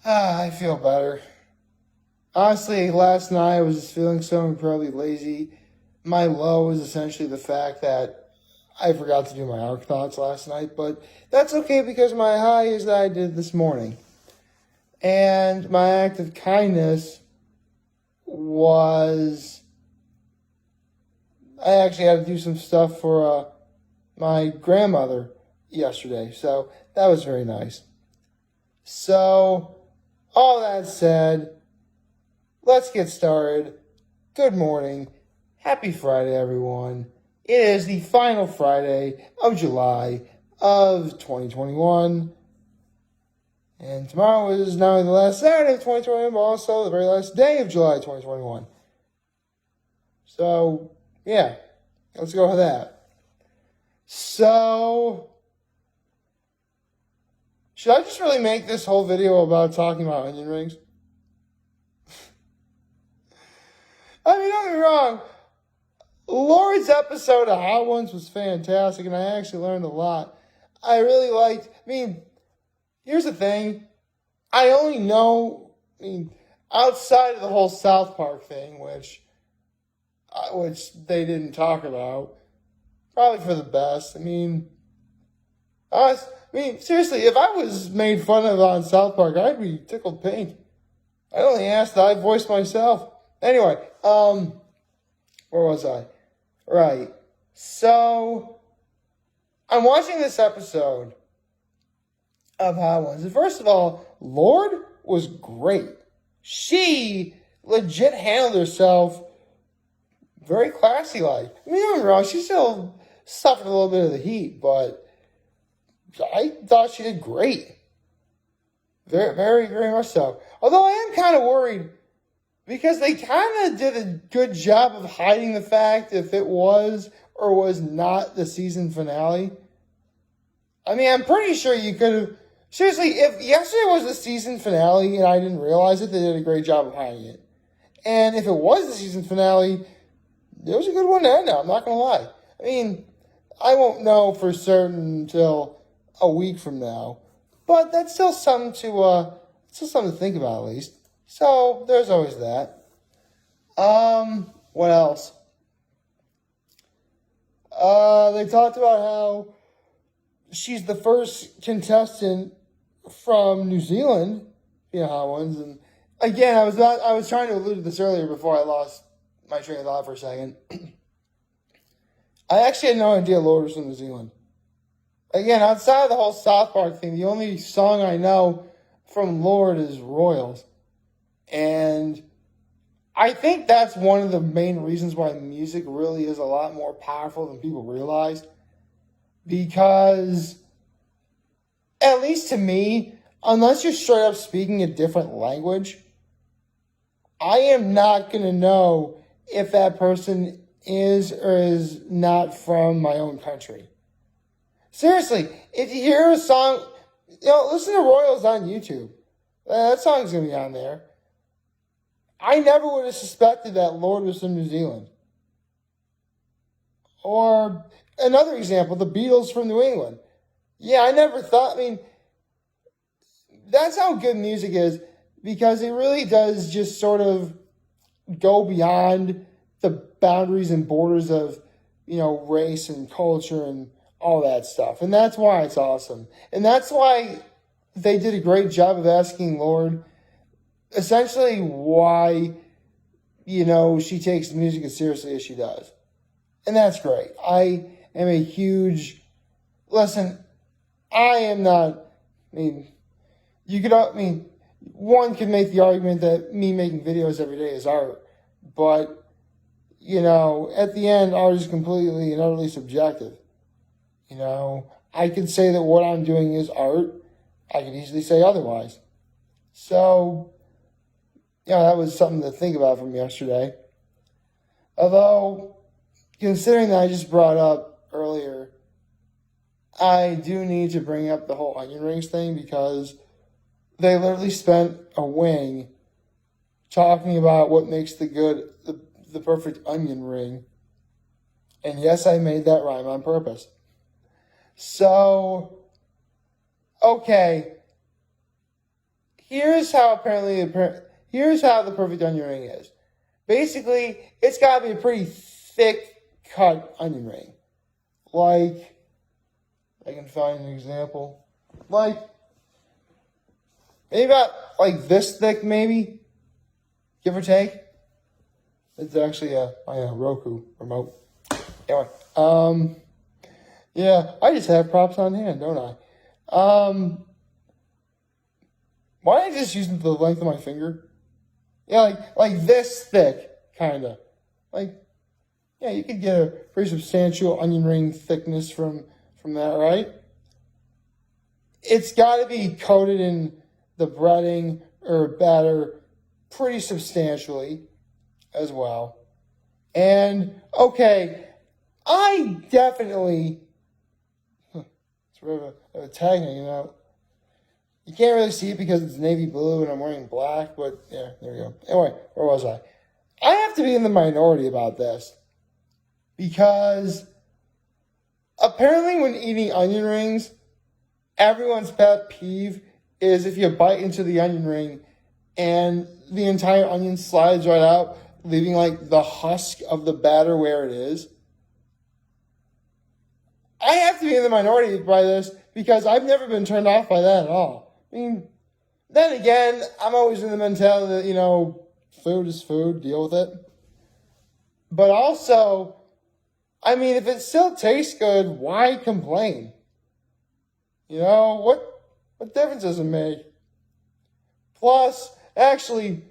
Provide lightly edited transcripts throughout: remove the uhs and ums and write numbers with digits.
I feel better. Honestly, last night I was just feeling so incredibly lazy. My low is essentially the fact that I forgot to do my arc thoughts last night, but that's okay because my high is that I did this morning. And my act of kindness was I actually had to do some stuff for my grandmother yesterday, so that was very nice. So, all that said, let's get started. Good morning. Happy Friday, everyone. It is the final Friday of July of 2021. And tomorrow is not only the last Saturday of 2021, but also the very last day of July 2021. So, yeah, let's go with that. So, should I just really make this whole video about talking about onion rings? I mean, don't get me wrong. Lord's episode of Hot Ones was fantastic, and I actually learned a lot. I really liked, here's the thing. I only know, outside of the whole South Park thing, which they didn't talk about, probably for the best. Seriously, if I was made fun of on South Park, I'd be tickled pink. I only asked that I voiced myself. Anyway, where was I? Right. So, I'm watching this episode of Hot Ones. And first of all, Lord was great. She legit handled herself very classy-like. Don't get me wrong, she still suffered a little bit of the heat, but I thought she did great. Very, very, very much so. Although I am kind of worried because they kind of did a good job of hiding the fact if it was or was not the season finale. I'm pretty sure you could have... Seriously, if yesterday was the season finale and I didn't realize it, they did a great job of hiding it. And if it was the season finale, it was a good one to end on, I'm not going to lie. I won't know for certain until a week from now. But that's still something to think about, at least. So, there's always that. What else? They talked about how she's the first contestant from New Zealand, Hot Ones. And again, I was trying to allude to this earlier before I lost my train of thought for a second. I actually had no idea Lord was from New Zealand. Again, outside of the whole South Park thing, the only song I know from Lord is Royals. And I think that's one of the main reasons why music really is a lot more powerful than people realize. Because, at least to me, unless you're straight up speaking a different language, I am not going to know if that person is or is not from my own country. Seriously, if you hear a song, listen to Royals on YouTube. That song's going to be on there. I never would have suspected that Lord was from New Zealand. Or another example, the Beatles from New England. Yeah, I never thought, that's how good music is, because it really does just sort of go beyond the boundaries and borders of, race and culture and all that stuff. And that's why it's awesome. And that's why they did a great job of asking Lord essentially why, she takes music as seriously as she does. And that's great. I am a huge... Listen, I am not... one could make the argument that me making videos every day is art. But, at the end, art is completely and utterly subjective. I could say that what I'm doing is art. I could easily say otherwise. So, that was something to think about from yesterday. Although, considering that I just brought up earlier, I do need to bring up the whole onion rings thing because they literally spent a wing talking about what makes the perfect onion ring. And yes, I made that rhyme on purpose. So, okay. here's how here's how the perfect onion ring is. Basically, it's got to be a pretty thick cut onion ring. Like, I can find an example. Like, maybe about like this thick, maybe, give or take. It's actually my Roku remote. Anyway, yeah, I just have props on hand, don't I? Why don't I just use the length of my finger? Yeah, like this thick, kinda. Like, yeah, you could get a pretty substantial onion ring thickness from that, right? It's got to be coated in the breading or batter pretty substantially as well. And, okay, I definitely, sort of a tag hanging out. You can't really see it because it's navy blue and I'm wearing black, but yeah, there we go. Anyway, where was I? I have to be in the minority about this because apparently when eating onion rings, everyone's pet peeve is if you bite into the onion ring and the entire onion slides right out, leaving like the husk of the batter where it is. I have to be in the minority by this because I've never been turned off by that at all. I mean, then again, I'm always in the mentality that, food is food, deal with it. But also, I mean, if it still tastes good, why complain? What difference does it make? Plus, actually,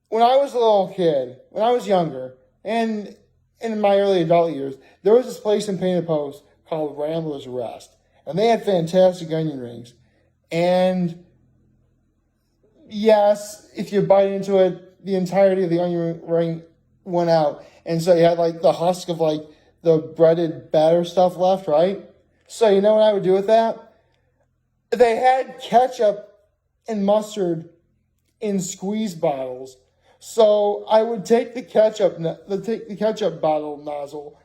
when I was a little kid, when I was younger, and in my early adult years, there was this place in Painted Post called Rambler's Rest. And they had fantastic onion rings. And yes, if you bite into it, the entirety of the onion ring went out. And so you had like the husk of like the breaded batter stuff left, right? So you know what I would do with that? They had ketchup and mustard in squeeze bottles. So I would take the ketchup bottle nozzle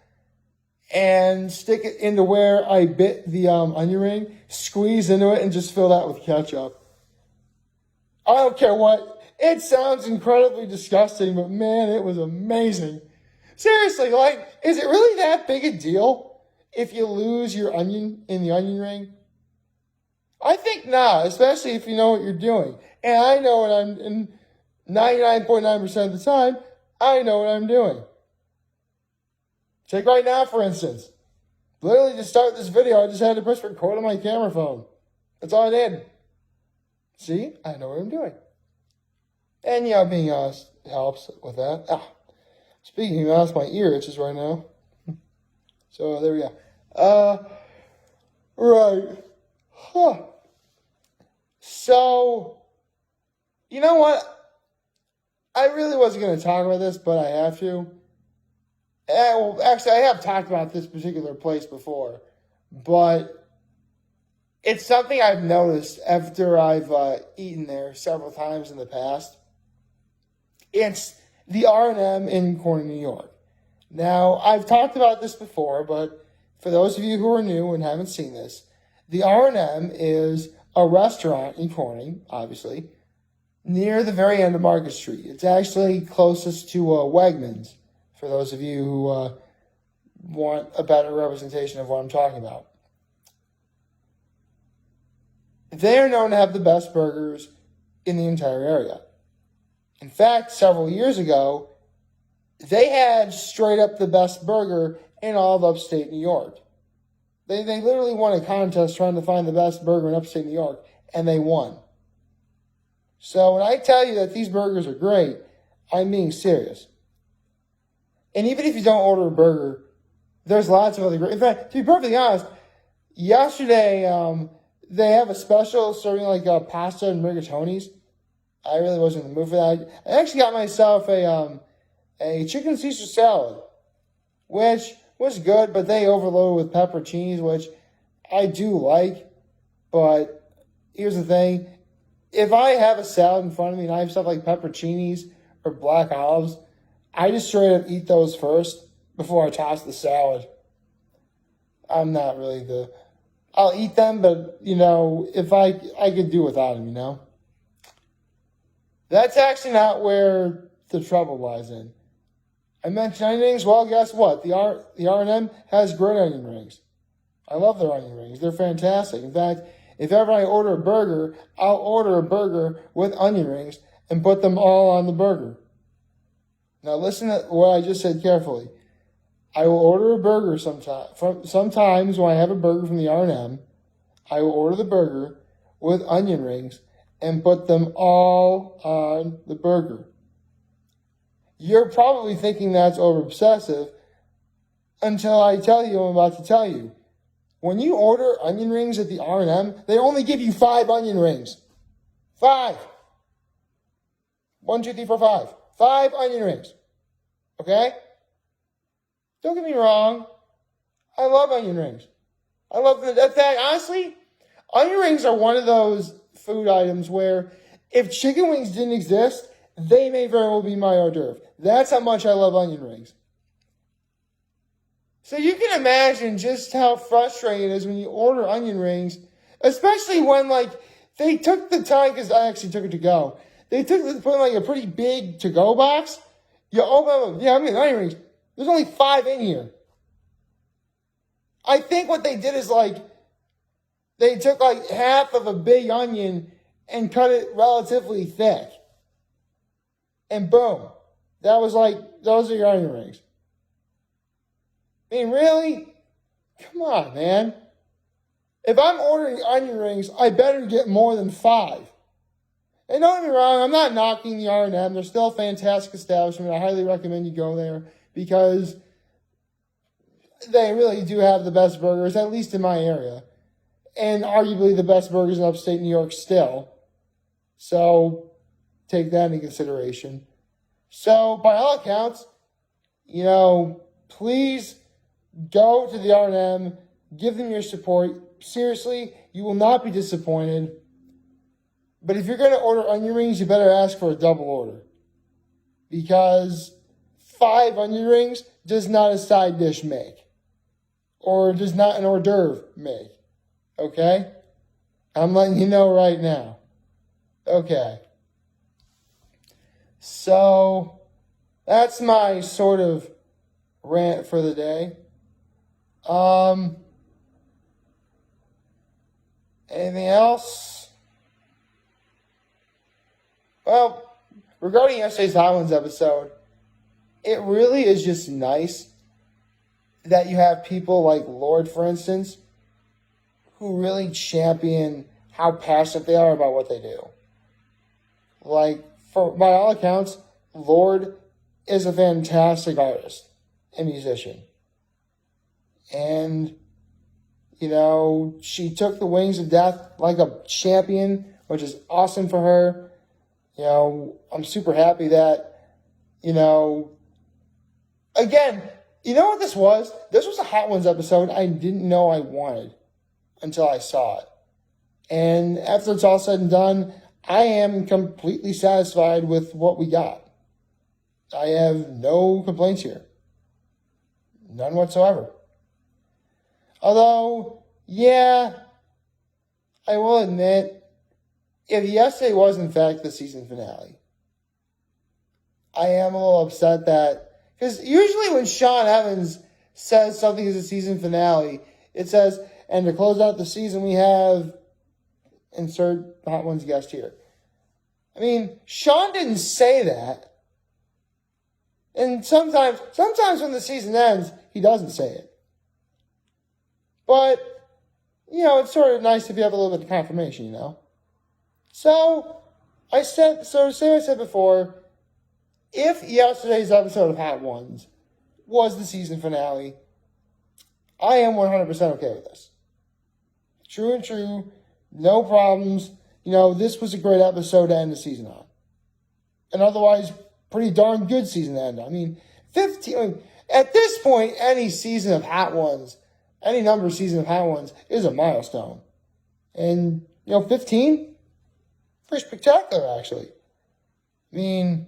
and stick it into where I bit the onion ring, squeeze into it, and just fill that with ketchup. I don't care what. It sounds incredibly disgusting, but man, it was amazing. Seriously, like, is it really that big a deal if you lose your onion in the onion ring? I think not, especially if you know what you're doing. And I know what I'm, and 99.9% of the time, I know what I'm doing. Take right now, for instance. Literally to start this video, I just had to press record on my camera phone. That's all I did. See? I know what I'm doing. And yeah, being honest helps with that. Speaking of honest, my ear itches right now. So there we go. Right. Huh. So, you know what? I really wasn't going to talk about this, but I have to. Well, actually, I have talked about this particular place before, but it's something I've noticed after I've eaten there several times in the past. It's the R&M in Corning, New York. Now, I've talked about this before, but for those of you who are new and haven't seen this, the R&M is a restaurant in Corning, obviously, near the very end of Market Street. It's actually closest to Wegmans, for those of you who want a better representation of what I'm talking about. They're known to have the best burgers in the entire area. In fact, several years ago, they had straight up the best burger in all of upstate New York. They literally won a contest trying to find the best burger in upstate New York, and they won. So when I tell you that these burgers are great, I'm being serious. And even if you don't order a burger, there's lots of other great. In fact, to be perfectly honest, yesterday they have a special serving like pasta and rigatonis. I really wasn't in the mood for that. I actually got myself a chicken Caesar salad, which was good, but they overloaded with pepperoncinis, which I do like. But here's the thing. If I have a salad in front of me and I have stuff like pepperoncinis or black olives, I just straight up eat those first before I toss the salad. I'm not really the I'll eat them, but, if I could do without them. That's actually not where the trouble lies in. I mentioned onion rings. Well, guess what? The R&M has great onion rings. I love their onion rings. They're fantastic. In fact, if ever I order a burger, I'll order a burger with onion rings and put them all on the burger. Now listen to what I just said carefully. I will order a burger sometimes when I have a burger from the R&M. I will order the burger with onion rings and put them all on the burger. You're probably thinking that's over-obsessive until I tell you what I'm about to tell you. When you order onion rings at the R&M, they only give you 5 onion rings. 5. 1, 2, 3, 4, 5. 5 onion rings. Okay? Don't get me wrong. I love onion rings. I love them. In fact, honestly, onion rings are one of those food items where if chicken wings didn't exist, they may very well be my hors d'oeuvre. That's how much I love onion rings. So you can imagine just how frustrating it is when you order onion rings, especially when, they took the time, because I actually took it to go. They took it to put in, a pretty big to-go box. You open them, I'm getting onion rings. There's only 5 in here. I think what they did is, they took, half of a big onion and cut it relatively thick. And boom. Those are your onion rings. I mean, really? Come on, man. If I'm ordering onion rings, I better get more than 5. And don't get me wrong, I'm not knocking the R&M. They're still a fantastic establishment. I highly recommend you go there because they really do have the best burgers, at least in my area. And arguably the best burgers in upstate New York still. So take that into consideration. So by all accounts, please go to the R&M, give them your support. Seriously, you will not be disappointed. But if you're going to order onion rings, you better ask for a double order. Because 5 onion rings does not a side dish make. Or does not an hors d'oeuvre make. Okay? I'm letting you know right now. Okay. So, that's my sort of rant for the day. Anything else? Well, regarding yesterday's Hot Ones episode, it really is just nice that you have people like Lord, for instance, who really champion how passionate they are about what they do. By all accounts, Lord is a fantastic artist and musician. And, she took the wings of death like a champion, which is awesome for her. I'm super happy that, again, you know what this was? This was a Hot Ones episode I didn't know I wanted until I saw it. And after it's all said and done, I am completely satisfied with what we got. I have no complaints here. None whatsoever. Although, yeah, I will admit, if yesterday was in fact the season finale, I am a little upset that, because usually when Sean Evans says something is a season finale, it says, and to close out the season we have, insert Hot Ones guest here. I mean, Sean didn't say that. And sometimes when the season ends, he doesn't say it. But, it's sort of nice if you have a little bit of confirmation, So, to say what I said before, if yesterday's episode of Hot Ones was the season finale, I am 100% okay with this. True and true, no problems. This was a great episode to end the season on. And otherwise, pretty darn good season to end on. I mean, 15, at this point, any season of Hot Ones, any number of seasons of Hot Ones is a milestone. And, 15? Pretty spectacular, actually. I mean,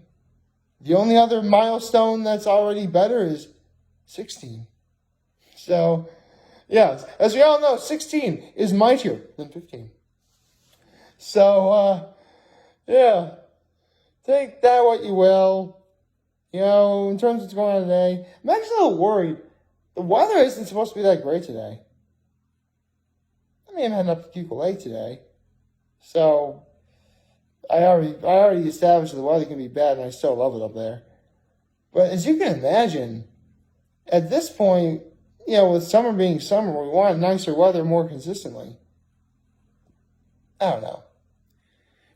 the only other milestone that's already better is 16. So, Yes, as we all know, 16 is mightier than 15. So, yeah, take that what you will. You know, in terms of what's going on today, I'm actually a little worried. The weather isn't supposed to be that great today. I mean, I'm heading up to Cuckoo Lake today. So, I already established that the weather can be bad, and I still love it up there. But as you can imagine, at this point, you know, with summer being summer, we want nicer weather more consistently. I don't know.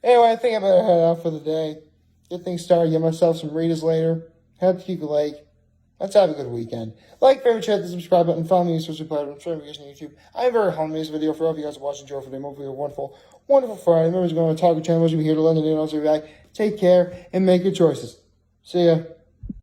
Anyway, I think I better head out for the day. Get things started, get myself some Ritas later. Head to Cuckoo Lake. Let's have a good weekend. Like, favorite, share, the subscribe button. Follow me on social media. I'm sharing videos on YouTube. I'm very humble in this video for all of you guys watching. Enjoy for the hopefully a wonderful, wonderful Friday. Remember, going to Taco Channel. Those of you here to London, and also be back. Take care and make your choices. See ya.